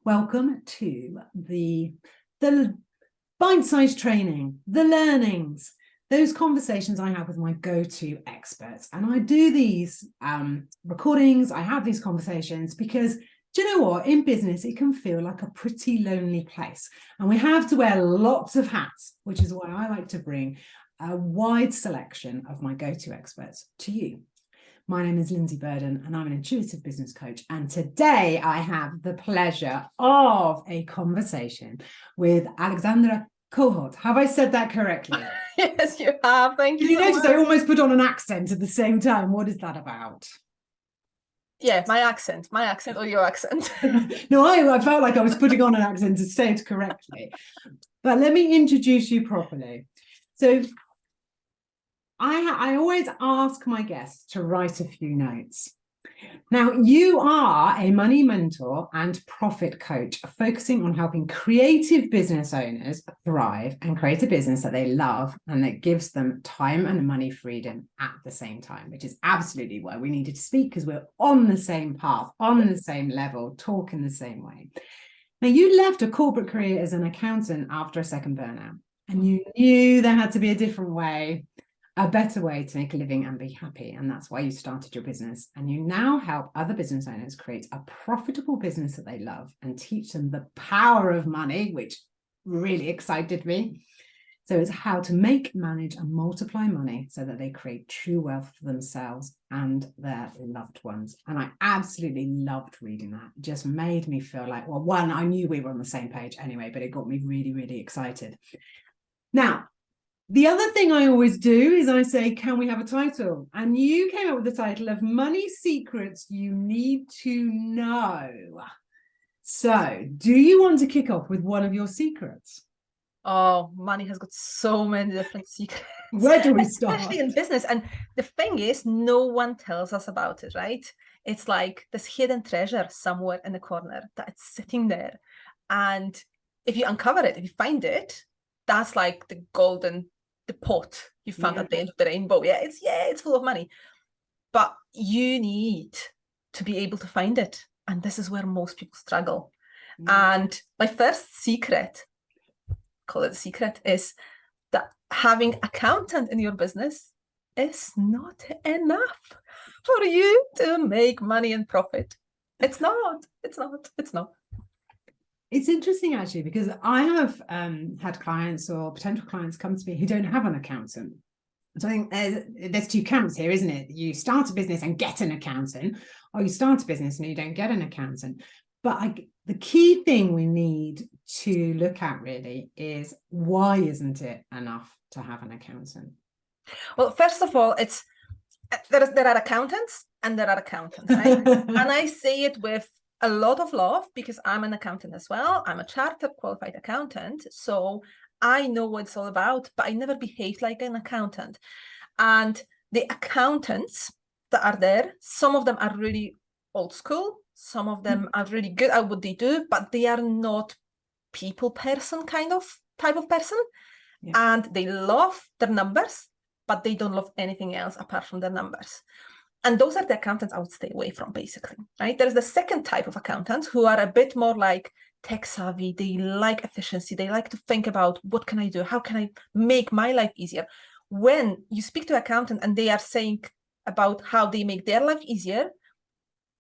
Welcome to the bite-sized training, the learnings, those conversations I have with my go-to experts. And I do these recordings, I have these conversations because, do you know what? In business, it can feel like a pretty lonely place. And we have to wear lots of hats, which is why I like to bring a wide selection of my go-to experts to you. My name is Lindsay Burden and I'm an intuitive business coach. And today I have the pleasure of a conversation with Aleksandra Kohut. Have I said that correctly? Yes, you have. Thank you. Did you notice I almost put on an accent at the same time? What is that about? Yeah, my accent or your accent. No, I felt like I was putting on an accent to say it correctly. But let me introduce you properly. So I always ask my guests to write a few notes. Now, you are a money mentor and profit coach focusing on helping creative business owners thrive and create a business that they love and that gives them time and money freedom at the same time, which is absolutely why we needed to speak, because we're on the same path, on the same level, talk in the same way. Now, you left a corporate career as an accountant after a second burnout, and you knew there had to be a different way, a better way to make a living and be happy. And that's why you started your business. And you now help other business owners create a profitable business that they love and teach them the power of money, which really excited me. So it's how to make, manage, and multiply money so that they create true wealth for themselves and their loved ones. And I absolutely loved reading that. It just made me feel like, well, one, I knew we were on the same page anyway, but it got me really, really excited. Now, the other thing I always do is I say, can we have a title? And you came up with the title of Money Secrets You Need to Know. So do you want to kick off with one of your secrets? Oh, money has got so many different secrets. Where do we start? Especially in business. And the thing is, no one tells us about it, right? It's like this hidden treasure somewhere in the corner that's sitting there. And if you uncover it, if you find it, that's like the pot you found at the end of the rainbow. It's full of money, but you need to be able to find it, and this is where most people struggle. And my first secret, call it a secret, is that having an accountant in your business is not enough for you to make money and profit. It's not. It's interesting, actually, because I have had clients or potential clients come to me who don't have an accountant. So I think there's two camps here, isn't it? You start a business and get an accountant, or you start a business and you don't get an accountant. But the key thing we need to look at really is, why isn't it enough to have an accountant? Well, first of all, there are accountants and there are accountants, right? And I say it with a lot of love because I'm an accountant as well. I'm a chartered qualified accountant, so I know what it's all about, but I never behaved like an accountant. And the accountants that are there, some of them are really old school, some of them are really good at what they do, but they are not people person type of person. And they love their numbers, but they don't love anything else apart from their numbers. And those are the accountants I would stay away from, basically, right? There's the second type of accountants who are a bit more like tech savvy. They like efficiency. They like to think about, what can I do? How can I make my life easier? When you speak to an accountant and they are saying about how they make their life easier,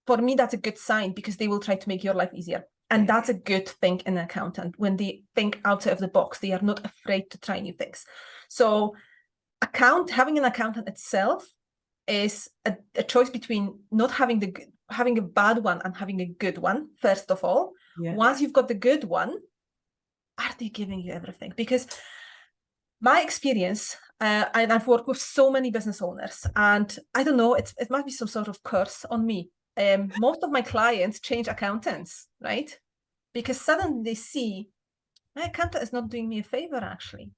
for me, that's a good sign, because they will try to make your life easier. And that's a good thing in an accountant. When they think outside of the box, they are not afraid to try new things. So having an accountant itself is a choice between not having a bad one and having a good one. First of all, once you've got the good one, are they giving you everything? Because my experience, and I've worked with so many business owners, and I don't know, it might be some sort of curse on me. Most of my clients change accountants, right? Because suddenly they see, my accountant is not doing me a favor, actually.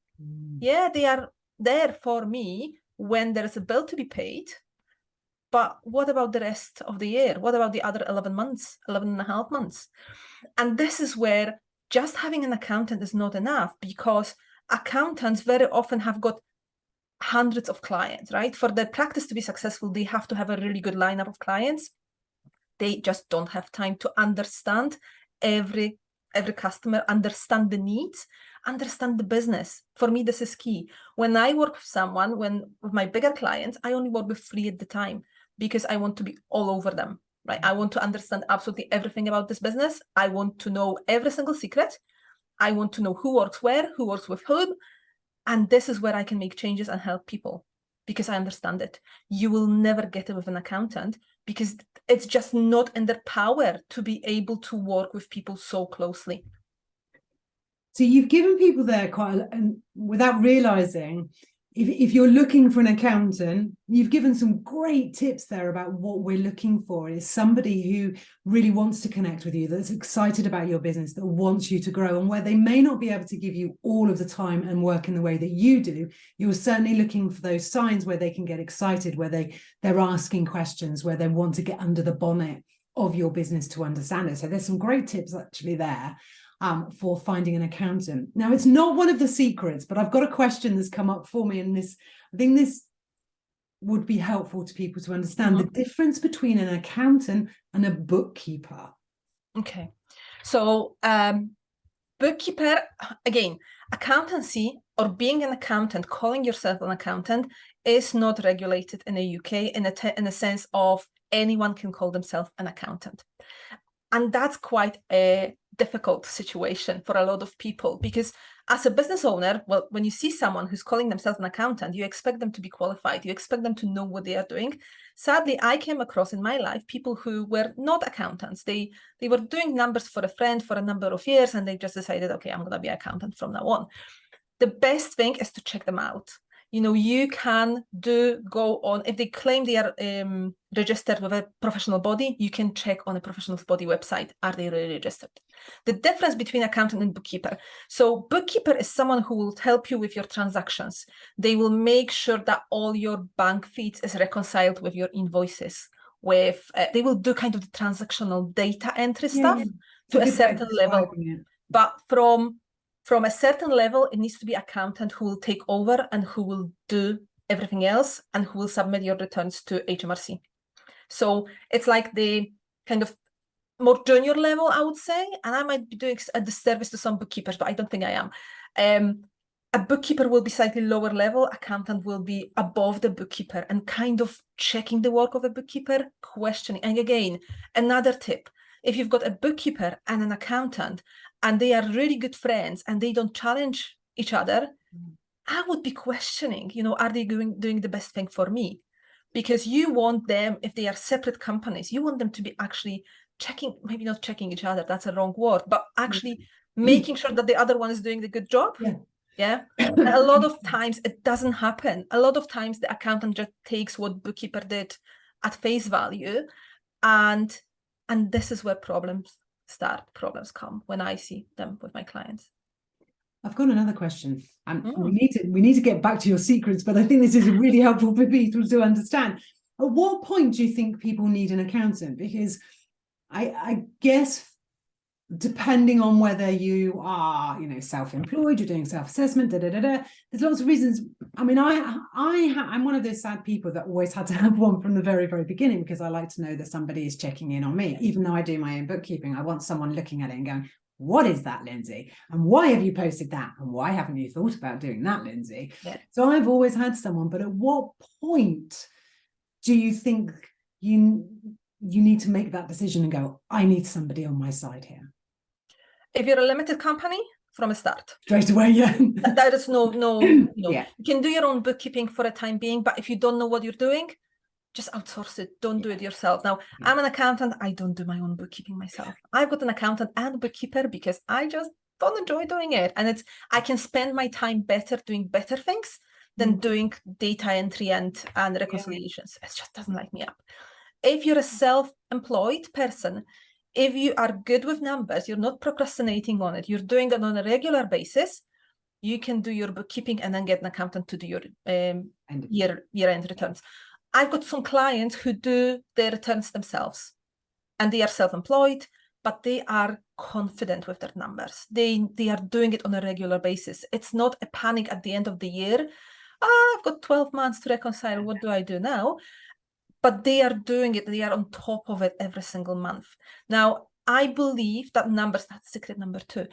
Yeah, they are there for me when there is a bill to be paid, but what about the rest of the year? What about the other 11 and a half months? And this is where just having an accountant is not enough, because accountants very often have got hundreds of clients, right? For their practice to be successful, they have to have a really good lineup of clients. They just don't have time to understand every customer, understand the needs, understand the business. For me, this is key. When I work with someone, with my bigger clients, I only work with 3 at the time because I want to be all over them, right? I want to understand absolutely everything about this business. I want to know every single secret. I want to know who works where, who works with whom. And this is where I can make changes and help people because I understand it. You will never get it with an accountant because it's just not in their power to be able to work with people so closely. So you've given people there and without realizing, if you're looking for an accountant, you've given some great tips there about what we're looking for is somebody who really wants to connect with you, that's excited about your business, that wants you to grow, and where they may not be able to give you all of the time and work in the way that you do, you're certainly looking for those signs where they can get excited, where they're asking questions, where they want to get under the bonnet of your business to understand it. So there's some great tips actually there. For finding an accountant. Now, it's not one of the secrets, but I've got a question that's come up for me, and I think this would be helpful to people to understand the difference between an accountant and a bookkeeper. Okay, so bookkeeper, again, accountancy or being an accountant, calling yourself an accountant is not regulated in the UK in a sense of anyone can call themselves an accountant. And that's quite a difficult situation for a lot of people because as a business owner, well, when you see someone who's calling themselves an accountant, you expect them to be qualified. You expect them to know what they are doing. Sadly, I came across in my life people who were not accountants. They were doing numbers for a friend for a number of years, and they just decided, okay, I'm going to be an accountant from now on. The best thing is to check them out. You know, you can go on, if they claim they are registered with a professional body, you can check on a professional body website, are they really registered? The difference between accountant and bookkeeper. So bookkeeper is someone who will help you with your transactions. They will make sure that all your bank feeds is reconciled with your invoices. They will do kind of the transactional data entry stuff to a certain level. But from a certain level, it needs to be accountant who will take over and who will do everything else and who will submit your returns to HMRC. So it's like the kind of more junior level, I would say, and I might be doing a disservice to some bookkeepers, but I don't think I am. A bookkeeper will be slightly lower level, accountant will be above the bookkeeper and kind of checking the work of a bookkeeper, questioning. And again, another tip, if you've got a bookkeeper and an accountant, and they are really good friends and they don't challenge each other, I would be questioning, you know, are they doing the best thing for me? Because you want them, if they are separate companies, you want them to be actually checking, maybe not checking each other, that's a wrong word, but actually making sure that the other one is doing the good job. Yeah. A lot of times it doesn't happen. A lot of times the accountant just takes what bookkeeper did at face value, and this is where problems come when I see them with my clients. I've got another question. We need to get back to your secrets, but I think this is really helpful for people to understand. At what point do you think people need an accountant? Because I guess depending on whether you are, you know, self-employed, you're doing self-assessment, there's lots of reasons. I mean, I'm one of those sad people that always had to have one from the very, very beginning, because I like to know that somebody is checking in on me. Even though I do my own bookkeeping, I want someone looking at it and going, what is that, Lindsay? And why have you posted that? And why haven't you thought about doing that, Lindsay? So I've always had someone, but at what point do you think you need to make that decision and go, I need somebody on my side here? If you're a limited company, from a start. Straight away, There is no. You can do your own bookkeeping for a time being, but if you don't know what you're doing, just outsource it. Don't do it yourself. Now, I'm an accountant. I don't do my own bookkeeping myself. I've got an accountant and a bookkeeper because I just don't enjoy doing it. And I can spend my time better doing better things than doing data entry and reconciliations. It just doesn't light me up. If you're a self-employed person, if you are good with numbers, you're not procrastinating on it, you're doing it on a regular basis, you can do your bookkeeping and then get an accountant to do your year-end returns. I've got some clients who do their returns themselves, and they are self-employed, but they are confident with their numbers. They are doing it on a regular basis. It's not a panic at the end of the year. I've got 12 months to reconcile. What do I do now? But they are doing it. They are on top of it every single month. Now, I believe that numbers, that's secret number 2.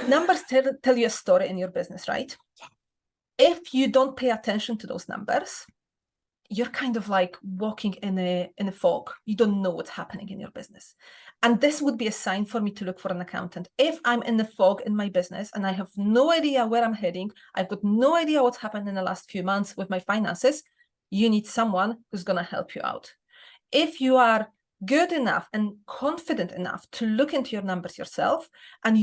Numbers tell you a story in your business, right? If you don't pay attention to those numbers, you're kind of like walking in a fog. You don't know what's happening in your business. And this would be a sign for me to look for an accountant. If I'm in the fog in my business and I have no idea where I'm heading, I've got no idea what's happened in the last few months with my finances, you need someone who's going to help you out. If you are good enough and confident enough to look into your numbers yourself, and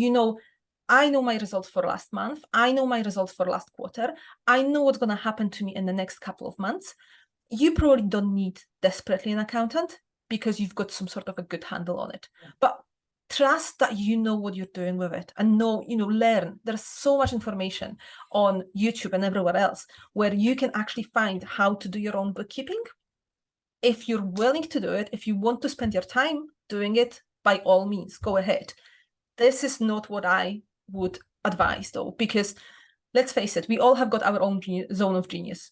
I know my results for last month, I know my results for last quarter, I know what's going to happen to me in the next couple of months, you probably don't need desperately an accountant because you've got some sort of a good handle on it. Yeah. But trust that you know what you're doing with it, and learn. There's so much information on YouTube and everywhere else where you can actually find how to do your own bookkeeping. If you're willing to do it, if you want to spend your time doing it, by all means, go ahead. This is not what I would advise, though, because let's face it, we all have got our own zone of genius.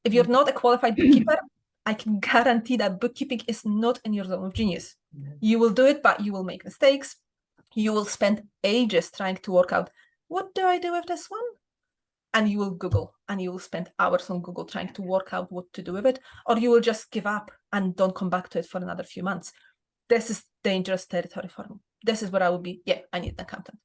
If you're not a qualified bookkeeper, I can guarantee that bookkeeping is not in your zone of genius. You will do it, but you will make mistakes. You will spend ages trying to work out, what do I do with this one? And you will Google, and you will spend hours on Google trying to work out what to do with it, or you will just give up and don't come back to it for another few months. This is dangerous territory for me. This is where I would be, I need an accountant.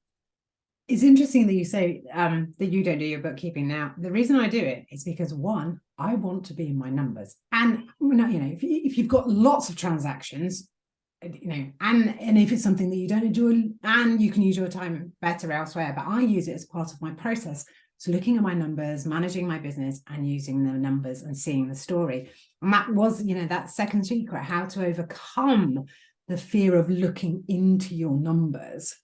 It's interesting that you say that you don't do your bookkeeping. Now, the reason I do it is because, one, I want to be in my numbers. And, if you've got lots of transactions, and if it's something that you don't enjoy, and you can use your time better elsewhere, but I use it as part of my process. So looking at my numbers, managing my business, and using the numbers and seeing the story. And that was, that second secret, how to overcome the fear of looking into your numbers.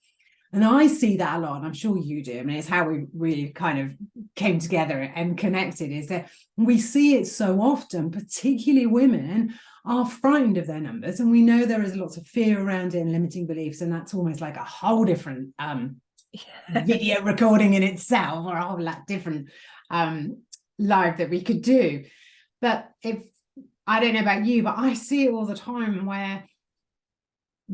And I see that a lot, and I'm sure you do. I mean, it's how we really kind of came together and connected, is that we see it so often, particularly women are frightened of their numbers. And we know there is lots of fear around it and limiting beliefs. And that's almost like a whole different video recording in itself, or a whole lot different live that we could do. But I don't know about you, but I see it all the time where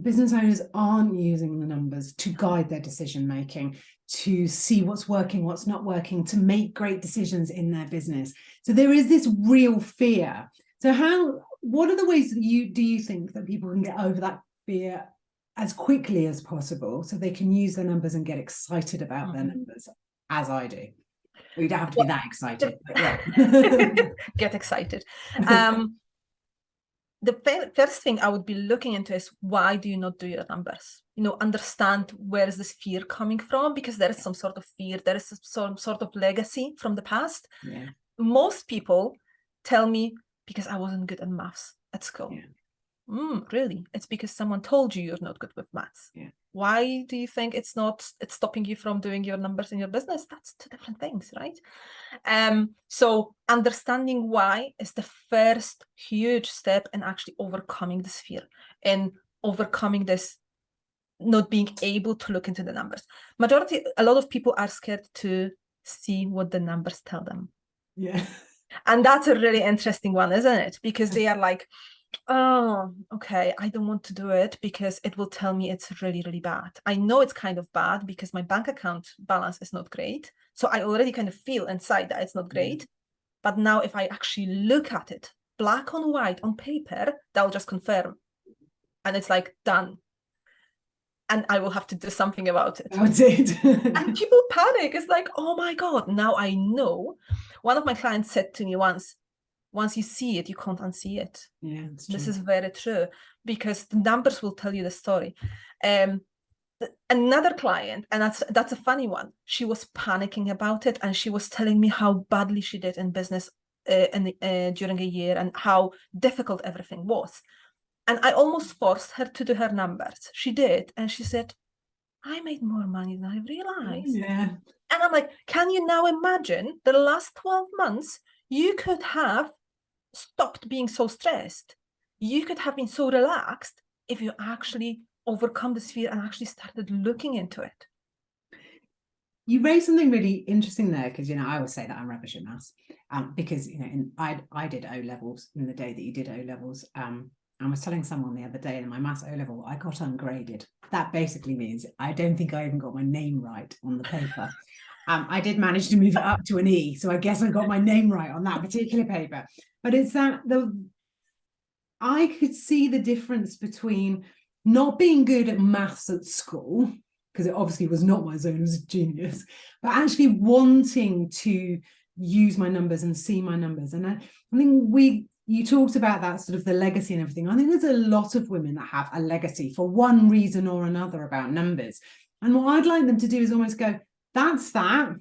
business owners aren't using the numbers to guide their decision making, to see what's working, what's not working, to make great decisions in their business. So there is this real fear. So what are the ways that you think that people can get over that fear as quickly as possible, so they can use their numbers and get excited about their numbers, as I do? We don't have to be that excited, but yeah. Get excited. The first thing I would be looking into is, why do you not do your numbers? Understand, where is this fear coming from? Because there is some sort of fear, there is some sort of legacy from the past. Yeah. Most people tell me, because I wasn't good at maths at school. Yeah. Really? It's because someone told you you're not good with maths. Yeah. Why do you think it's stopping you from doing your numbers in your business? That's two different things, right? So understanding why is the first huge step in actually overcoming this fear and overcoming this not being able to look into the numbers. A lot of people are scared to see what the numbers tell them. Yeah. And that's a really interesting one, isn't it? Because they are like, oh, okay, I don't want to do it because it will tell me it's really, really bad. I know it's kind of bad because my bank account balance is not great. So I already kind of feel inside that it's not great. But now if I actually look at it, black on white on paper, that'll just confirm. And it's like, done. And I will have to do something about it. That's it. And people panic. It's like, oh my God, now I know. One of my clients said to me once you see it, you can't unsee it. Yeah, this is very true, because the numbers will tell you the story. Another client, and that's a funny one, she was panicking about it, and she was telling me how badly she did in business during a year and how difficult everything was. And I almost forced her to do her numbers. She did, and she said, I made more money than I realized. Yeah. And I'm like, can you now imagine the last 12 months you could have stopped being so stressed? You could have been so relaxed if you actually overcome this fear and actually started looking into it. You raised something really interesting there, because I always say that I'm rubbish at maths, because I did O levels in the day that you did O levels, I was telling someone the other day in my maths O-level, I got ungraded. That basically means I don't think I even got my name right on the paper. I did manage to move it up to an E, so I guess I got my name right on that particular paper. But it's that I could see the difference between not being good at maths at school, because it obviously was not my zone as a genius, but actually wanting to use my numbers and see my numbers. And I think you talked about that sort of the legacy and everything. I think there's a lot of women that have a legacy for one reason or another about numbers. And what I'd like them to do is almost go, that's that.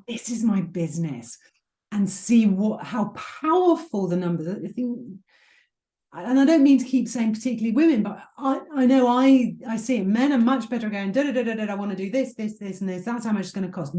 This is my business, and see how powerful the numbers are. I think, and I don't mean to keep saying particularly women, but I know I see it. Men are much better going, I want to do this, and this. That's how much it's going to cost.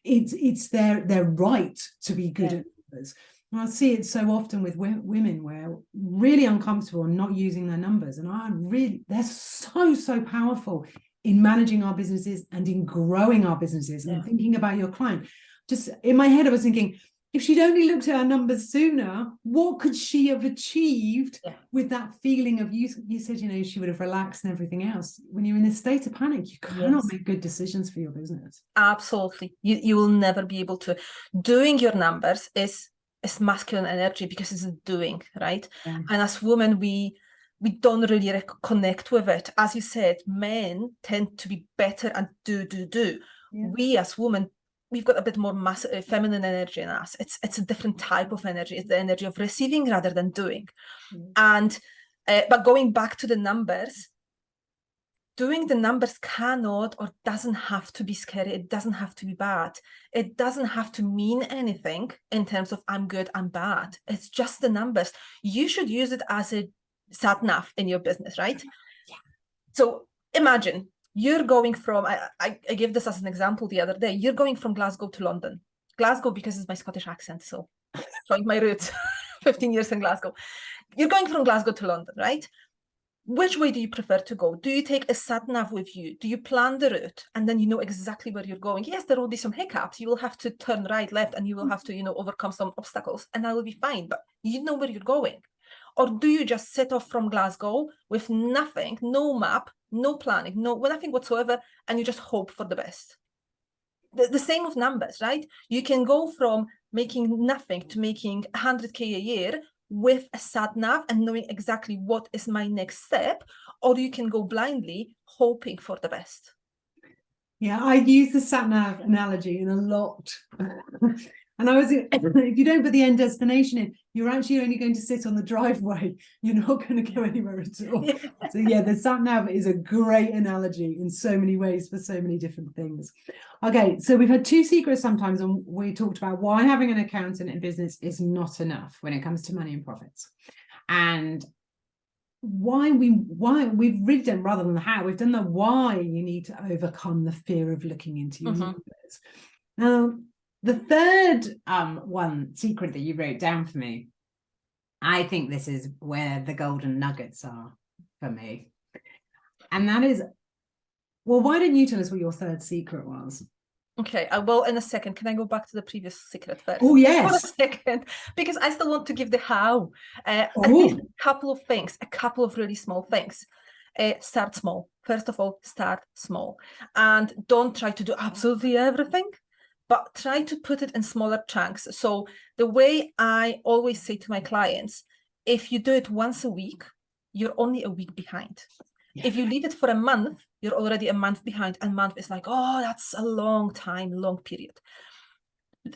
It's their right to be good at numbers. And I see it so often with women where really uncomfortable and not using their numbers. And they're so powerful in managing our businesses and in growing our businesses and thinking about your client. Just in my head, I was thinking, if she'd only looked at her numbers sooner, what could she have achieved with that feeling of, you said, she would have relaxed and everything else. When you're in this state of panic, you cannot make good decisions for your business. Absolutely. You will never be able to. Doing your numbers is masculine energy because it's a doing, right? And as women, we don't really connect with it. As you said, men tend to be better at do. We as women, we've got a bit more feminine energy in us. It's a different type of energy. It's the energy of receiving rather than doing. And but going back to the numbers, doing the numbers cannot or doesn't have to be scary. It doesn't have to be bad. It doesn't have to mean anything in terms of I'm good, I'm bad. It's just the numbers. You should use it as a sat nav in your business, right? So imagine you're going from, I gave this as an example the other day, you're going from Glasgow to London. Glasgow, because it's my Scottish accent, so showing my roots, 15 years in Glasgow. You're going from Glasgow to London, right? Which way do you prefer to go? Do you take a sat nav with you? Do you plan the route and then you know exactly where you're going? Yes, there will be some hiccups. You will have to turn right, left, and you will have to, overcome some obstacles, and that will be fine. But you know where you're going. Or do you just set off from Glasgow with nothing, no map, no planning, nothing whatsoever, and you just hope for the best? The same with numbers, right? You can go from making nothing to making 100K a year with a sat nav and knowing exactly what is my next step, or you can go blindly hoping for the best. Yeah, I use the sat nav analogy in a lot. And if you don't put the end destination in, you're actually only going to sit on the driveway. You're not going to go anywhere at all. So yeah, the sat nav is a great analogy in so many ways for so many different things. Okay, so we've had two secrets sometimes, and we talked about why having an accountant in business is not enough when it comes to money and profits, and why we've really done, rather than the how, we've done the why. You need to overcome the fear of looking into your numbers. Now, the third one secret that you wrote down for me, I think this is where the golden nuggets are for me. And that is, well, why don't you tell us what your third secret was? Okay, I will in a second. Can I go back to the previous secret first? Oh, yes. For a second, because I still want to give the how. At least a couple of things, a couple of really small things. Start small. First of all, start small. And don't try to do absolutely everything, but try to put it in smaller chunks. So the way I always say to my clients, if you do it once a week, you're only a week behind. Yeah. If you leave it for a month, you're already a month behind. And month is like, oh, that's a long time, long period.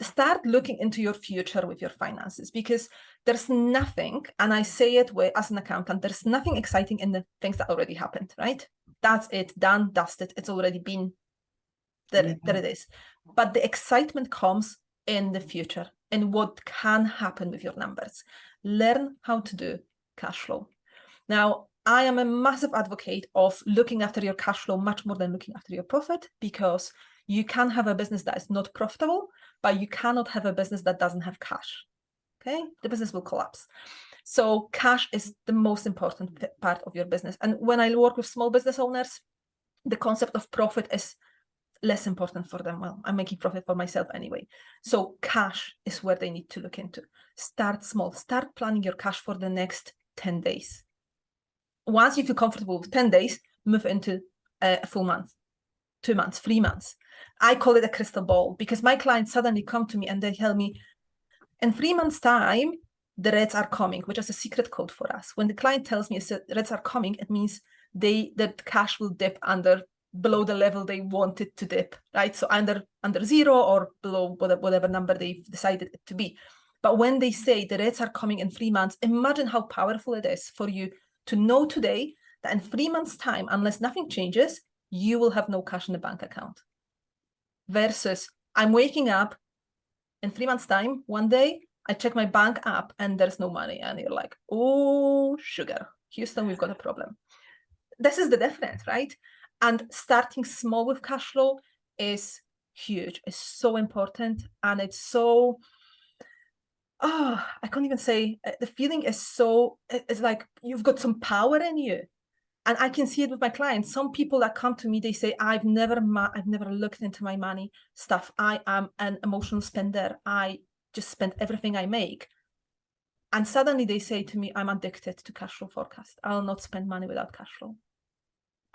Start looking into your future with your finances, because there's nothing, and I say it as an accountant, there's nothing exciting in the things that already happened, right? That's it, done, dusted. It's already been there, there it is. But the excitement comes in the future and what can happen with your numbers. Learn how to do cash flow. Now, I am a massive advocate of looking after your cash flow much more than looking after your profit, because you can have a business that is not profitable, but you cannot have a business that doesn't have cash. Okay, the business will collapse. So cash is the most important part of your business. And when I work with small business owners, the concept of profit is less important for them. Well, I'm making profit for myself anyway. So cash is where they need to look into. Start small. Start planning your cash for the next 10 days. once you feel comfortable with 10 days, move into a full month, 2 months, 3 months. I call it a crystal ball, because my clients suddenly come to me and they tell me, in 3 months' time, the reds are coming, which is a secret code for us. When the client tells me reds are coming, it means that cash will dip below the level they want it to dip, right? So under 0 or below whatever number they've decided it to be. But when they say the reds are coming in 3 months, imagine how powerful it is for you to know today that in 3 months' time, unless nothing changes, you will have no cash in the bank account. Versus I'm waking up in 3 months' time, one day, I check my bank app and there's no money. And you're like, oh, sugar, Houston, we've got a problem. This is the difference, right? And starting small with cash flow is huge. It's so important. And it's so, I can't even say, the feeling is so, it's like you've got some power in you. And I can see it with my clients. Some people that come to me, they say, I've never looked into my money stuff. I am an emotional spender. I just spend everything I make. And suddenly they say to me, I'm addicted to cash flow forecast. I'll not spend money without cash flow.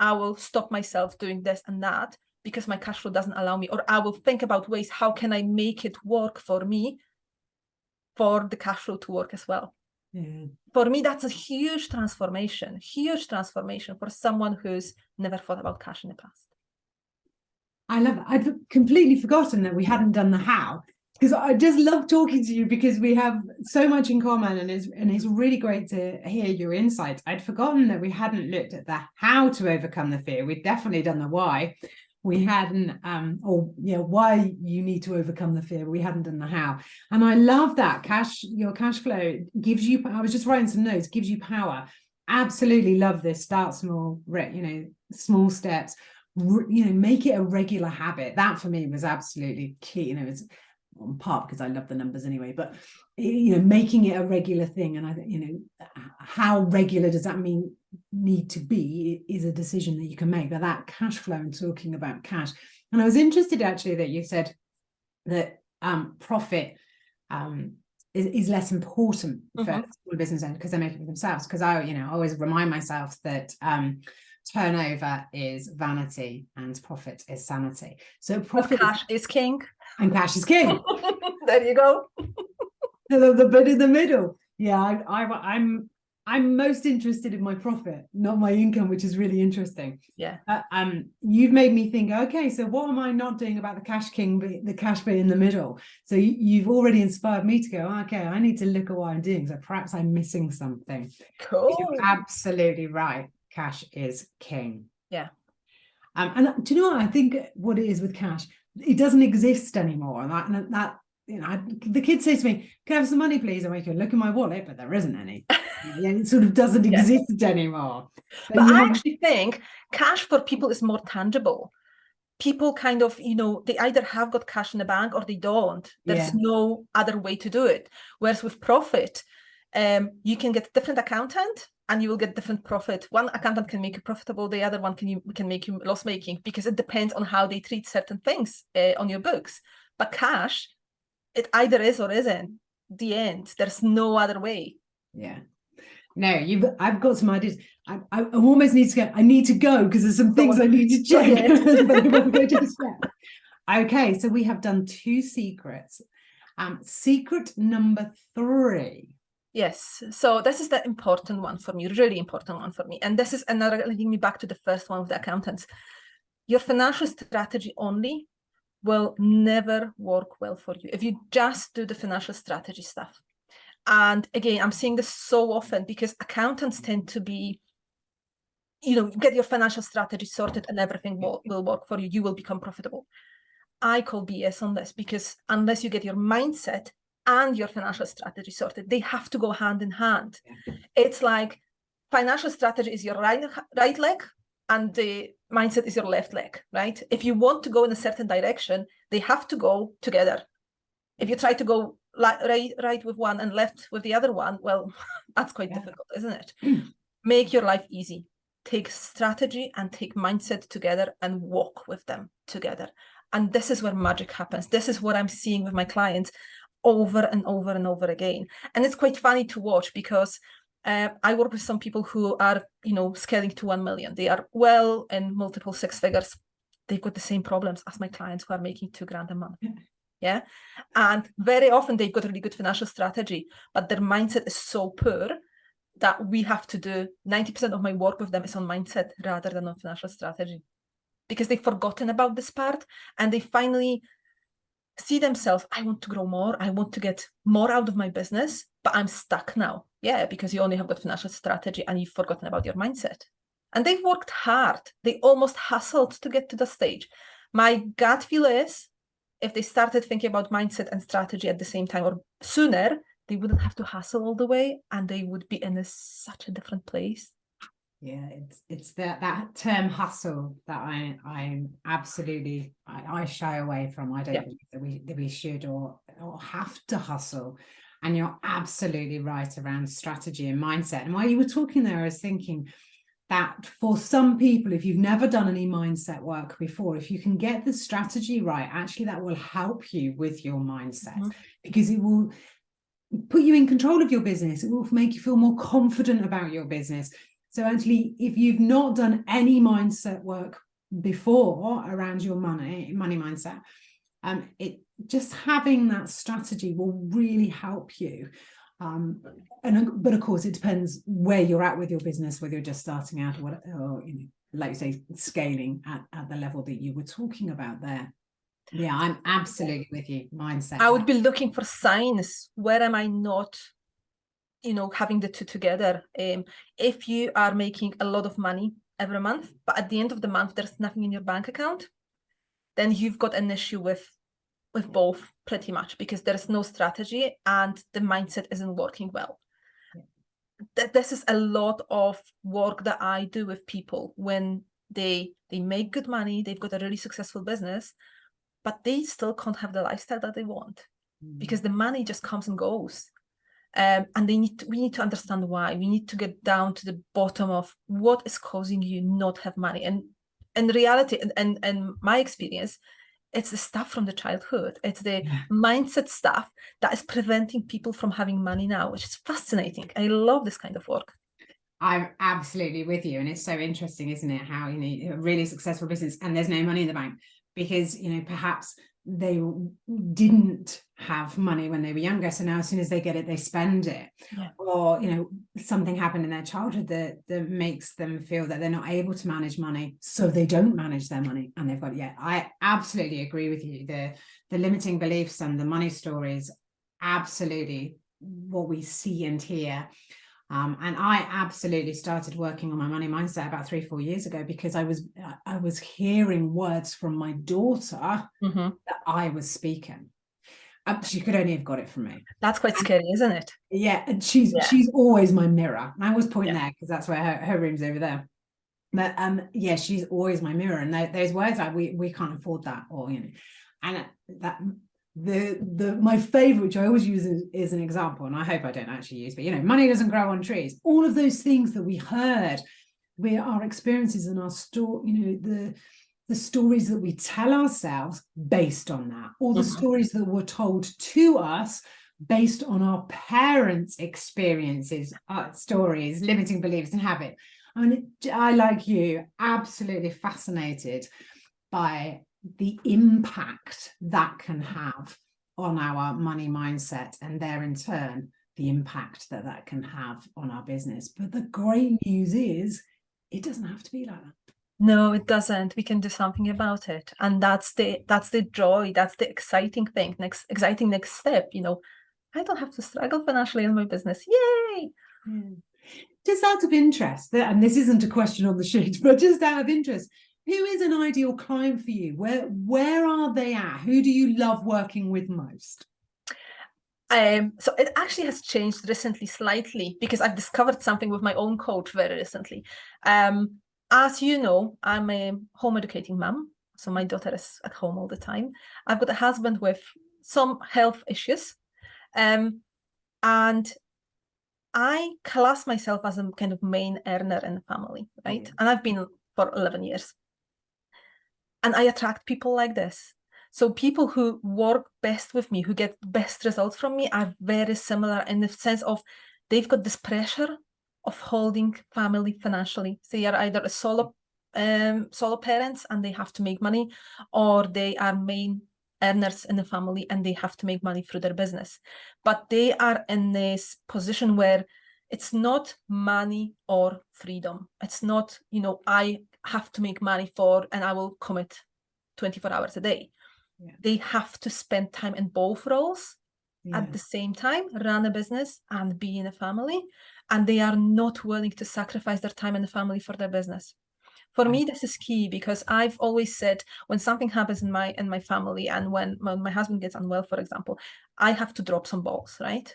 I will stop myself doing this and that because my cash flow doesn't allow me. Or I will think about ways, how can I make it work for me for the cash flow to work as well? Yeah. For me, that's a huge transformation for someone who's never thought about cash in the past. I love it. I'd completely forgotten that we hadn't done the how, because I just love talking to you because we have so much in common, and it's really great to hear your insights. I'd forgotten that we hadn't looked at the how to overcome the fear. We'd definitely done the why. We hadn't, why you need to overcome the fear. We hadn't done the how. And I love that your cash flow gives you, I was just writing some notes, gives you power. Absolutely love this. Start small, small steps, make it a regular habit. That for me was absolutely key. It's on part because I love the numbers anyway, but making it a regular thing. And I think, how regular does that need to be is a decision that you can make. But that cash flow and talking about cash, and I was interested actually that you said that profit is less important for small business owners because they make it for themselves. Because I always remind myself that turnover is vanity and profit is sanity. So profit, cash is king, and cash is king. There you go. The bit in the middle. Yeah, I'm most interested in my profit, not my income, which is really interesting. Yeah. You've made me think, okay, so what am I not doing about the cash king, the cash bit in the middle? So you've already inspired me to go, okay, I need to look at what I'm doing. So perhaps I'm missing something. Cool. You're absolutely right. Cash is king. Yeah. And do you know what I think? What it is with cash, it doesn't exist anymore. And that the kid says to me, "Can I have some money, please?" I'm like, "Look in my wallet," but there isn't any. It sort of doesn't exist anymore. But I actually think cash for people is more tangible. People kind of, they either have got cash in the bank or they don't. There's no other way to do it. Whereas with profit, you can get a different accountant and you will get different profit. One accountant can make you profitable, the other one can make you loss making, because it depends on how they treat certain things on your books. But cash, it either is or isn't. The end. There's no other way. Yeah. No, I've got some ideas. I almost need to go. I need to go because there's some things I need to check. Okay, so we have done 2 secrets. Secret number 3. Yes. So this is the important one for me, really important one for me. And this is another leading me back to the first one with the accountants. Your financial strategy only will never work well for you if you just do the financial strategy stuff. And again, I'm seeing this so often because accountants tend to be, get your financial strategy sorted and everything will work for you. You will become profitable. I call BS on this, because unless you get your mindset and your financial strategy sorted, they have to go hand in hand. It's like financial strategy is your right leg and the mindset is your left leg, right? If you want to go in a certain direction, they have to go together. If you try to go right with one and left with the other one, well, that's quite difficult, isn't it? Make your life easy. Take strategy and take mindset together and walk with them together. And this is where magic happens. This is what I'm seeing with my clients over and over and over again. And it's quite funny to watch because I work with some people who are, scaling to 1 million. They are well in multiple six figures. They've got the same problems as my clients who are making $2,000 a month. Yeah. And very often they've got a really good financial strategy, but their mindset is so poor that we have to do 90% of my work with them is on mindset rather than on financial strategy, because they've forgotten about this part and they finally see themselves, I want to grow more. I want to get more out of my business, but I'm stuck now. Yeah, because you only have got financial strategy and you've forgotten about your mindset. And they've worked hard. They almost hustled to get to the stage. My gut feel is if they started thinking about mindset and strategy at the same time or sooner, they wouldn't have to hustle all the way and they would be in such a different place. Yeah, it's that term hustle that I'm absolutely I shy away from. I don't think that we should or have to hustle. And you're absolutely right around strategy and mindset. And while you were talking there, I was thinking that for some people, if you've never done any mindset work before, if you can get the strategy right, actually that will help you with your mindset, because it will put you in control of your business. It will make you feel more confident about your business. So actually, if you've not done any mindset work before around your money mindset, it just having that strategy will really help you. But of course, it depends where you're at with your business, whether you're just starting out or like you say, scaling at the level that you were talking about there. Yeah, I'm absolutely with you. Mindset. I would be looking for signs. Where am I not, having the two together? If you are making a lot of money every month, but at the end of the month, there's nothing in your bank account, then you've got an issue with both pretty much, because there's no strategy and the mindset isn't working well. This is a lot of work that I do with people when they make good money, they've got a really successful business, but they still can't have the lifestyle that they want because the money just comes and goes. And we need to understand why. We need to get down to the bottom of what is causing you not have money. And in reality, and my experience, it's the stuff from the childhood. It's the mindset stuff that is preventing people from having money now, which is fascinating. I love this kind of work. I'm absolutely with you. And it's so interesting, isn't it? How, a really successful business and there's no money in the bank because, perhaps they didn't have money when they were younger. So now as soon as they get it, they spend it. Yeah. Or, something happened in their childhood that makes them feel that they're not able to manage money. So they don't manage their money and they've got, I absolutely agree with you. The limiting beliefs and the money stories, absolutely what we see and hear. And I absolutely started working on my money mindset about 3-4 years ago because I was hearing words from my daughter that I was speaking. She could only have got it from me. That's quite scary, isn't it? Yeah, and she's always my mirror. And I always point there because that's where her room's over there. But she's always my mirror. And those words like we can't afford that, or and that. My favorite, which I always use is an example, and I hope I don't actually use, but money doesn't grow on trees. All of those things that we heard, our experiences and our story, the stories that we tell ourselves based on that, all the stories that were told to us based on our parents' experiences, stories, limiting beliefs and habit. I mean, I, like you, absolutely fascinated by the impact that can have on our money mindset and there in turn the impact that can have on our business. But the great news is it doesn't have to be like that. No, it doesn't. We can do something about it, and that's the joy, that's the exciting thing, exciting next step. I don't have to struggle financially in my business. Yay! Just out of interest, and this isn't a question on the sheet, but just out of interest, who is an ideal client for you? Where are they at? Who do you love working with most? So it actually has changed recently slightly because I've discovered something with my own coach very recently. As you know, I'm a home educating mom. So my daughter is at home all the time. I've got a husband with some health issues. And I class myself as a kind of main earner in the family, right? Yeah. And I've been for 11 years. And I attract people like this. So people who work best with me, who get best results from me, are very similar in the sense of they've got this pressure of holding family financially. They are either a solo parents and they have to make money, or they are main earners in the family and they have to make money through their business. But they are in this position where it's not money or freedom. It's not, I have to make money and I will commit 24 hours a day. Yeah. They have to spend time in both roles at the same time, run a business and be in a family. And they are not willing to sacrifice their time in the family for their business. For me, this is key, because I've always said, when something happens in my family, and when my husband gets unwell, for example, I have to drop some balls, right?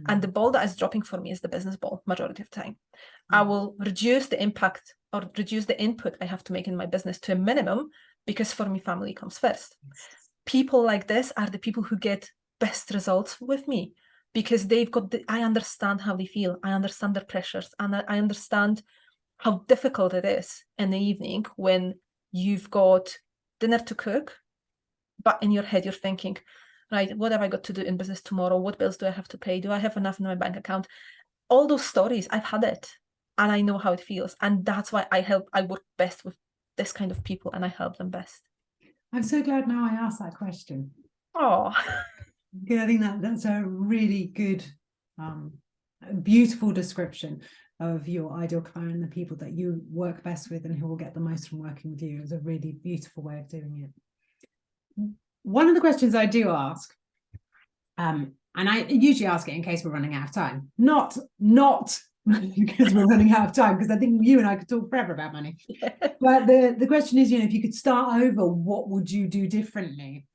And the ball that is dropping for me is the business ball majority of the time. I will reduce the impact or reduce the input I have to make in my business to a minimum, because for me, family comes first. People like this are the people who get best results with me, because I understand how they feel. I understand their pressures, and I understand how difficult it is in the evening when you've got dinner to cook, but in your head you're thinking, right, what have I got to do in business tomorrow? What bills do I have to pay? Do I have enough in my bank account? All those stories, I've had it, and I know how it feels. And that's why I work best with this kind of people, and I help them best. I'm so glad now I asked that question. Oh, I think that's a really good, beautiful description of your ideal client and the people that you work best with and who will get the most from working with you. Is a really beautiful way of doing it. One of the questions I do ask, and I usually ask it in case we're running out of time, not because we're running out of time, because I think you and I could talk forever about money. But the question is, if you could start over, what would you do differently?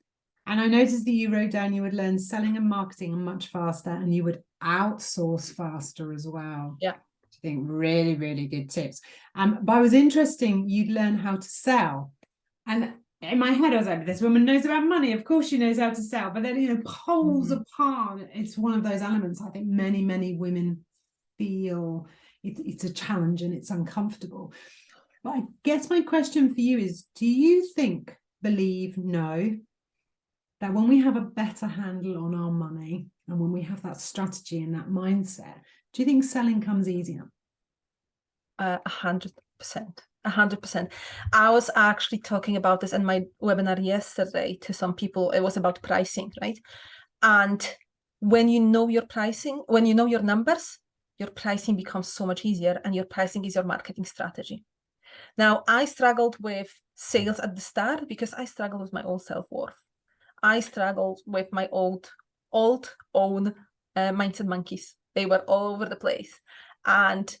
And I noticed that you wrote down you would learn selling and marketing much faster, and you would outsource faster as well. Yeah. I think really, really good tips. But it was interesting, you'd learn how to sell. And in my head, I was like, this woman knows about money. Of course she knows how to sell. But then, poles apart, it's one of those elements I think many, many women feel it's a challenge and it's uncomfortable. But I guess my question for you is, do you know that when we have a better handle on our money and when we have that strategy and that mindset, do you think selling comes easier? 100%. 100%. I was actually talking about this in my webinar yesterday to some people. It was about pricing, right? And when you know your pricing, when you know your numbers, your pricing becomes so much easier, and your pricing is your marketing strategy. Now, I struggled with sales at the start because I struggled with my own self-worth. I struggled with my own mindset monkeys. They were all over the place. And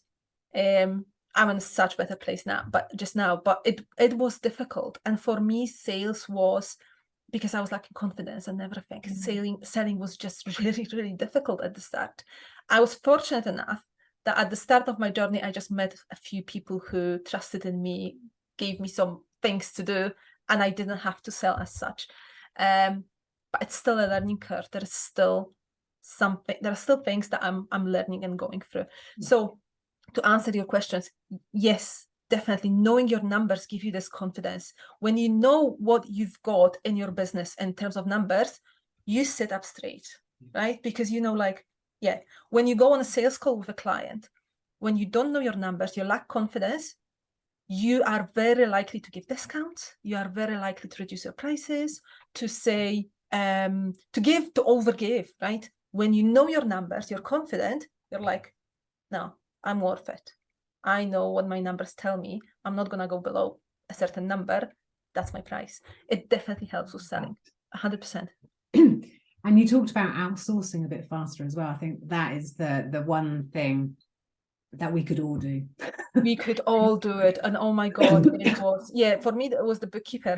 I'm in such better place now, but it was difficult. And for me, sales was, because I was lacking confidence and everything. Selling was just really, really difficult at the start. I was fortunate enough that at the start of my journey, I just met a few people who trusted in me, gave me some things to do, and I didn't have to sell as such. But it's still a learning curve. There are still things that I'm learning and going through. So to answer your questions, yes, definitely knowing your numbers give you this confidence. When you know what you've got in your business in terms of numbers, you sit up straight, right? Because when you go on a sales call with a client, when you don't know your numbers, you lack confidence, you are very likely to give discounts. You are very likely to reduce your prices, to say, to overgive, right? When you know your numbers, you're confident, you're like, no, I'm worth it. I know what my numbers tell me. I'm not going to go below a certain number. That's my price. It definitely helps with selling, 100%. And you talked about outsourcing a bit faster as well. I think that is the one thing that we could all do. We could all do it. And oh my God, it was, for me, it was the bookkeeper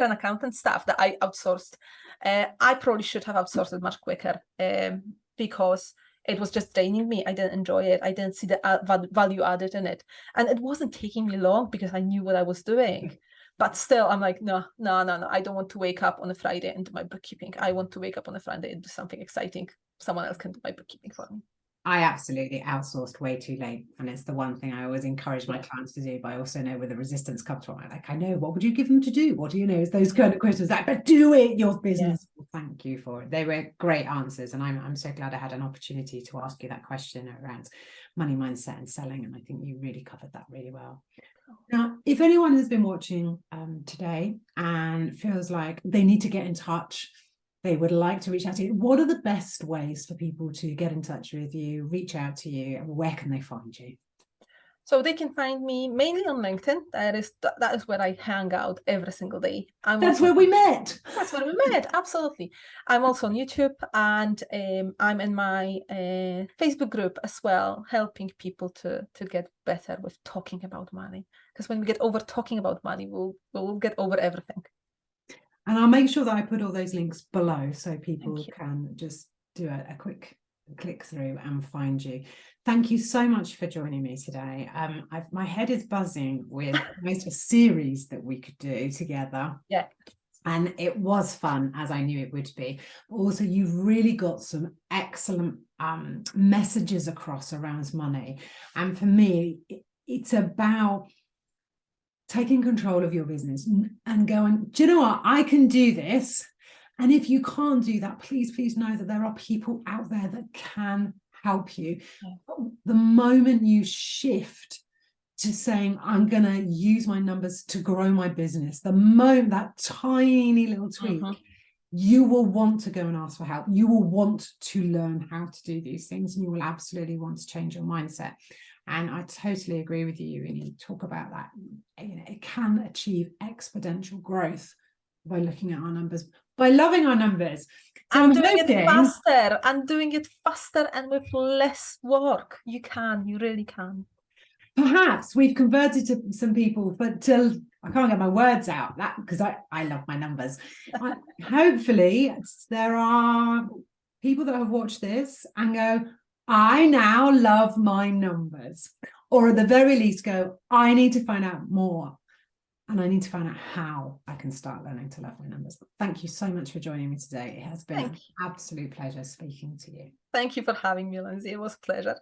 and accountant staff that I outsourced. I probably should have outsourced it much quicker because it was just draining me. I didn't enjoy it. I didn't see the value added in it. And it wasn't taking me long because I knew what I was doing. But still, I'm like, no. I don't want to wake up on a Friday and do my bookkeeping. I want to wake up on a Friday and do something exciting. Someone else can do my bookkeeping for me. I absolutely outsourced way too late. And it's the one thing I always encourage my clients to do, but I also know where the resistance comes from. Like, I know, what would you give them to do? What do you know? It's those kind of questions like, but do it, your business. Well, thank you for it. They were great answers. And I'm so glad I had an opportunity to ask you that question around money mindset and selling. And I think you really covered that really well. Now, if anyone has been watching today and feels like they need to get in touch, they would like to reach out to you, what are the best ways for people to get in touch with you, reach out to you, and where can they find you? So they can find me mainly on LinkedIn. That is where I hang out every single day. That's where we met. That's where we met, absolutely. I'm also on YouTube, and I'm in my Facebook group as well, helping people to get better with talking about money. Because when we get over talking about money, we'll get over everything. And I'll make sure that I put all those links below so people can just do a quick click through and find you. Thank you so much for joining me today. My head is buzzing with almost a series that we could do together. Yeah. And it was fun, as I knew it would be. Also, you've really got some excellent messages across around money. And for me, it's about taking control of your business and going, do you know what? I can do this. And if you can't do that, please know that there are people out there that can help you. But the moment you shift to saying, I'm going to use my numbers to grow my business, the moment that tiny little tweak, you will want to go and ask for help. You will want to learn how to do these things, and you will absolutely want to change your mindset. And I totally agree with you when you talk about that. You know, it can achieve exponential growth by looking at our numbers, by loving our numbers. So I'm doing it faster. I'm doing it faster and with less work. You really can. Perhaps we've converted to some people, but till I can't get my words out that because I love my numbers. Hopefully there are people that have watched this and go, I now love my numbers, or at the very least go, I need to find out more, and I need to find out how I can start learning to love my numbers. Thank you so much for joining me today. It has been an absolute pleasure speaking to you. Thank you for having me, Lindsay. It was a pleasure.